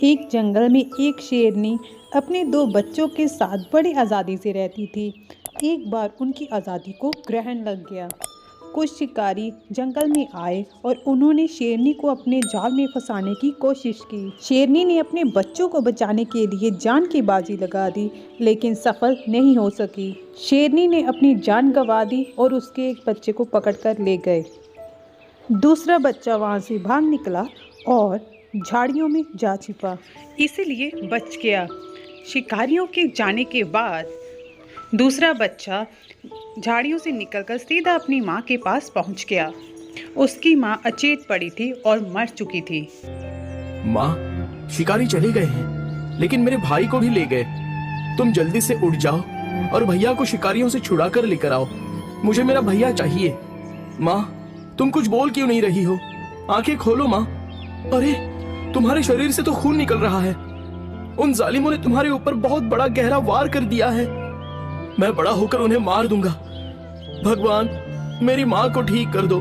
एक जंगल में एक शेरनी अपने दो बच्चों के साथ बड़ी आज़ादी से रहती थी। एक बार उनकी आज़ादी को ग्रहण लग गया। कुछ शिकारी जंगल में आए और उन्होंने शेरनी को अपने जाल में फंसाने की कोशिश की। शेरनी ने अपने बच्चों को बचाने के लिए जान की बाजी लगा दी, लेकिन सफल नहीं हो सकी। शेरनी ने अपनी जान गंवा दी और उसके एक बच्चे को पकड़कर ले गए। दूसरा बच्चा वहां से भाग निकला और झाड़ियों में जा छिपा, इसीलिए बच गया। शिकारियों के जाने के बाद दूसरा बच्चा झाड़ियों से निकलकर सीधा अपनी माँ के पास पहुँच गया। उसकी माँ अचेत पड़ी थी और मर चुकी थी। माँ, शिकारी चले गए हैं, लेकिन मेरे भाई को भी ले गए। तुम जल्दी से उठ जाओ और भैया को शिकारियों से छुड़ा कर लेकर आओ। मुझे मेरा भैया चाहिए। माँ, तुम कुछ बोल क्यों नहीं रही हो? आंखें खोलो माँ। अरे, तुम्हारे शरीर से तो खून निकल रहा है। उन जालिमों ने तुम्हारे ऊपर बहुत बड़ा गहरा वार कर दिया है। मैं बड़ा होकर उन्हें मार दूंगा। भगवान, मेरी माँ को ठीक कर दो।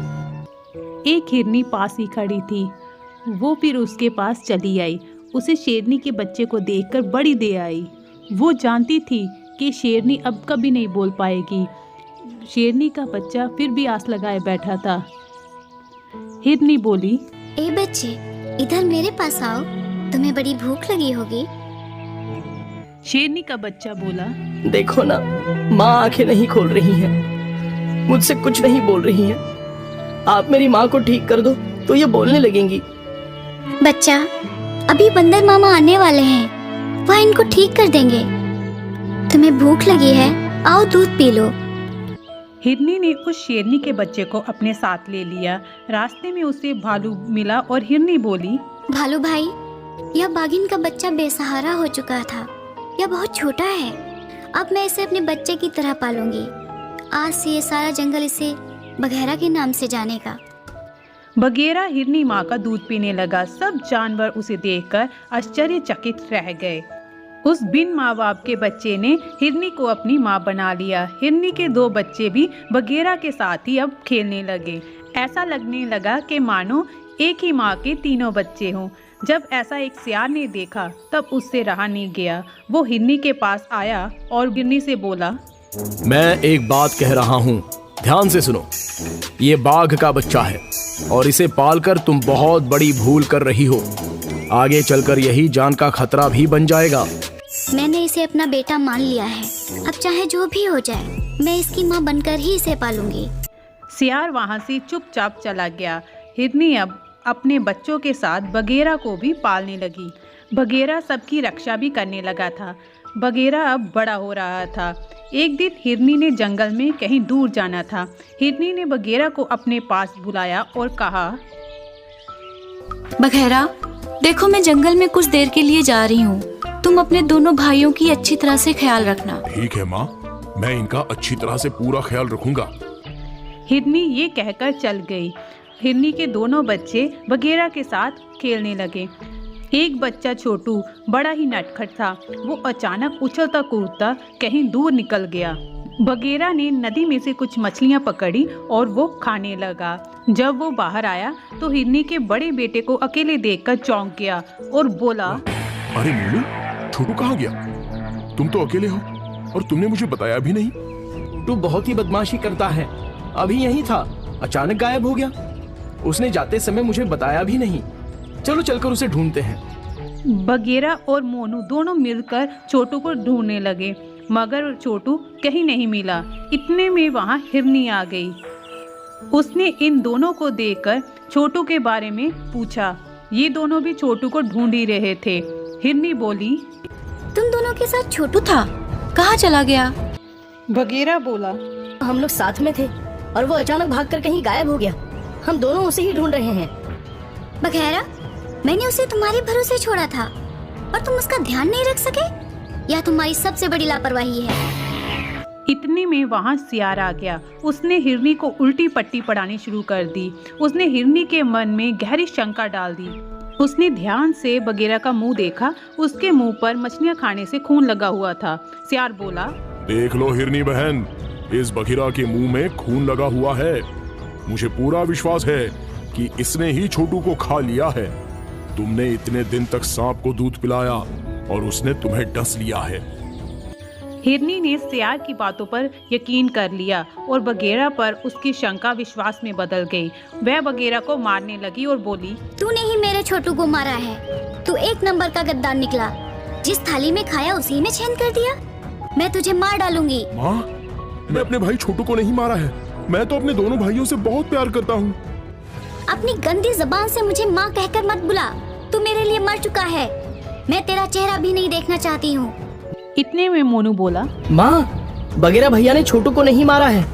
एक हिरनी पास ही खड़ी थी। वो फिर उसके पास चली आई। उसे शेरनी के बच्चे को देखकर बड़ी दया आई। वो जानती थी कि शेरनी अब कभी नहीं बोल पाएगी। शेरनी का बच्चा फिर भी आस लगाए बैठा था। हिरनी बोली, ए बच्चे, इधर मेरे पास आओ, तुम्हें बड़ी भूख लगी होगी। शेरनी का बच्चा बोला, देखो ना, माँ आंखें नहीं खोल रही हैं, मुझसे कुछ नहीं बोल रही हैं। आप मेरी माँ को ठीक कर दो तो ये बोलने लगेंगी। बच्चा, अभी बंदर मामा आने वाले हैं, वह इनको ठीक कर देंगे। तुम्हें भूख लगी है, आओ दूध पी लो। हिरनी ने उस शेरनी के बच्चे को अपने साथ ले लिया। रास्ते में उसे भालू मिला और हिरनी बोली, भालू भाई, यह बाघिन का बच्चा बेसहारा हो चुका था। यह बहुत छोटा है। अब मैं इसे अपने बच्चे की तरह पालूंगी। आज से ये सारा जंगल इसे बघेरा के नाम से जानेगा। बघेरा हिरनी माँ का दूध पीने लगा। सब जानवर उसे देखकर आश्चर्यचकित रह गए। उस बिन माँ बाप के बच्चे ने हिरनी को अपनी माँ बना लिया। हिरनी के दो बच्चे भी बघेरा के साथ ही अब खेलने लगे। ऐसा लगने लगा कि मानो एक ही माँ के तीनों बच्चे हों। जब ऐसा एक सियार ने देखा तब उससे रहा नहीं गया। वो हिरनी के पास आया और हिरनी से बोला, मैं एक बात कह रहा हूँ, ध्यान से सुनो। ये बाघ का बच्चा है और इसे पालकर तुम बहुत बड़ी भूल कर रही हो। आगे चलकर यही जान का खतरा भी बन जाएगा। मैंने इसे अपना बेटा मान लिया है। अब चाहे जो भी हो जाए, मैं इसकी माँ बनकर ही इसे पालूंगी। सियार वहाँ से चुपचाप चला गया। हिरनी अब अपने बच्चों के साथ बघेरा को भी पालने लगी। बघेरा सबकी रक्षा भी करने लगा था। बघेरा अब बड़ा हो रहा था। एक दिन हिरनी ने जंगल में कहीं दूर जाना था। हिरनी ने बघेरा को अपने पास बुलाया और कहा, बघेरा, देखो मैं जंगल में कुछ देर के लिए जा रही हूँ। तुम अपने दोनों भाइयों की अच्छी तरह से ख्याल रखना। ठीक है माँ, मैं इनका अच्छी तरह से पूरा ख्याल रखूंगा। हिरनी ये कहकर चल गई। हिरनी के दोनों बच्चे बघेरा के साथ खेलने लगे। एक बच्चा छोटू बड़ा ही नटखट था। वो अचानक उछलता कूदता कहीं दूर निकल गया। बघेरा ने नदी में से कुछ मछलियां पकड़ी और वो खाने लगा। जब वो बाहर आया तो हिरनी के बड़े बेटे को अकेले देखकर चौंक गया और बोला, अरे मीनू, छोटू कहाँ गया? तुम तो अकेले हो और तुमने मुझे बताया भी नहीं। तू बहुत ही बदमाशी करता है। अभी यही था, अचानक गायब हो गया। उसने जाते समय मुझे बताया भी नहीं। चलो चलकर उसे ढूंढते हैं। बघेरा और मोनू दोनों मिलकर छोटू को ढूंढने लगे, मगर छोटू कहीं नहीं मिला। इतने में वहाँ हिरनी आ गई। उसने इन दोनों को देखकर छोटू के बारे में पूछा। ये दोनों भी छोटू को ढूंढ ही रहे थे। हिरनी बोली, तुम दोनों के साथ छोटू था, कहाँ चला गया? बघेरा बोला, हम लोग साथ में थे और वो अचानक भागकर कहीं गायब हो गया। हम दोनों उसे ही ढूंढ रहे हैं। बघेरा, मैंने उसे तुम्हारे भरोसे छोड़ा था और तुम उसका ध्यान नहीं रख सके? यह तुम्हारी सबसे बड़ी लापरवाही है। इतने में वहाँ सियार आ गया। उसने हिरनी को उल्टी पट्टी पढ़ानी शुरू कर दी। उसने हिरनी के मन में गहरी शंका डाल दी। उसने ध्यान से बघेरा का मुंह देखा। उसके मुंह पर मछलियाँ खाने से खून लगा हुआ था। सियार बोला, देख लो हिरनी बहन, इस बघेरा के मुंह में खून लगा हुआ है। मुझे पूरा विश्वास है कि इसने ही छोटू को खा लिया है। तुमने इतने दिन तक सांप को दूध पिलाया और उसने तुम्हें डस लिया है। हिरनी ने सियार की बातों पर यकीन कर लिया और बगेरा पर उसकी शंका विश्वास में बदल गई। वह बगेरा को मारने लगी और बोली, तूने ही मेरे छोटू को मारा है। तू एक नंबर का गद्दार निकला। जिस थाली में खाया उसी में छेद कर दिया। मैं तुझे मार डालूंगी। माँ, मैं अपने भाई छोटू को नहीं मारा है। मैं तो अपने दोनों भाइयों से बहुत प्यार करता हूँ। अपनी गंदी जबान से मुझे माँ कहकर मत बुला। तू मेरे लिए मर चुका है। मैं तेरा चेहरा भी नहीं देखना चाहती हूँ। इतने में मोनू बोला, माँ, बगेरा भैया ने छोटू को नहीं मारा है।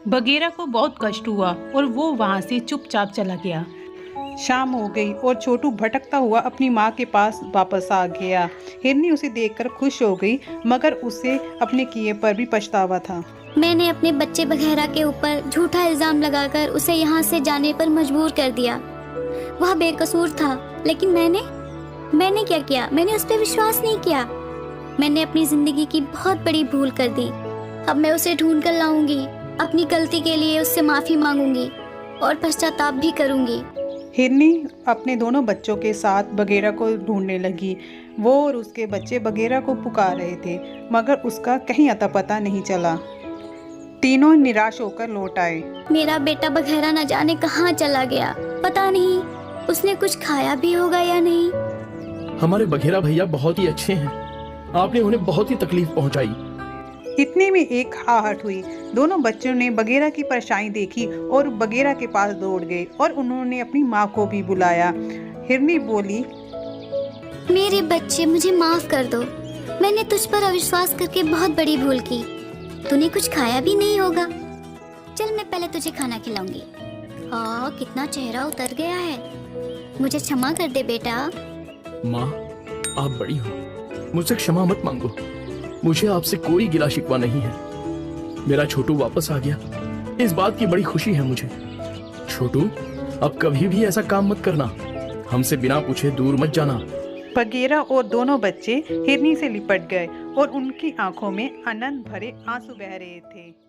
बगेरा को बहुत कष्ट हुआ और वो वहाँ से चुपचाप चला गया। शाम हो गई और छोटू भटकता हुआ अपनी माँ के पास वापस आ गया। हिरनी उसे देखकर खुश हो गई, मगर उसे अपने किए पर भी पछतावा था। मैंने अपने बच्चे बघेरा के ऊपर झूठा इल्जाम लगाकर उसे यहाँ से जाने पर मजबूर कर दिया। वह बेकसूर था, लेकिन मैंने क्या किया? मैंने उस पर विश्वास नहीं किया। मैंने अपनी जिंदगी की बहुत बड़ी भूल कर दी। अब मैं उसे ढूंढ कर लाऊंगी। अपनी गलती के लिए उससे माफी मांगूंगी और पश्चाताप भी करूंगी। हिरनी अपने दोनों बच्चों के साथ बगेरा को ढूंढने लगी। वो और उसके बच्चे बगेरा को पुकार रहे थे, मगर उसका कहीं अता पता नहीं चला। तीनों निराश होकर लौट आए। मेरा बेटा बघेरा न जाने कहाँ चला गया। पता नहीं उसने कुछ खाया भी होगा या नहीं। हमारे बघेरा भैया बहुत ही अच्छे हैं। आपने उन्हें बहुत ही तकलीफ पहुंचाई। इतने में एक आहट हुई। दोनों बच्चों ने बगेरा की परेशानी देखी और बगेरा के पास दौड़ गए और उन्होंने अपनी माँ को भी बुलाया। हिरनी बोली, मेरे बच्चे, मुझे माफ कर दो। मैंने तुझ पर अविश्वास करके बहुत बड़ी भूल की। तूने कुछ खाया भी नहीं होगा। चल मैं पहले तुझे खाना खिलाऊंगी। हाँ, कितना चेहरा उतर गया है। मुझे क्षमा कर दे बेटा। माँ, आप बड़ी हो, मुझसे क्षमा मत मांगो। मुझे आपसे कोई गिला शिकवा नहीं है। मेरा छोटू वापस आ गया, इस बात की बड़ी खुशी है मुझे। छोटू, अब कभी भी ऐसा काम मत करना। हमसे बिना पूछे दूर मत जाना। बगेरा और दोनों बच्चे हिरनी से लिपट गए और उनकी आंखों में आनंद भरे आंसू बह रहे थे।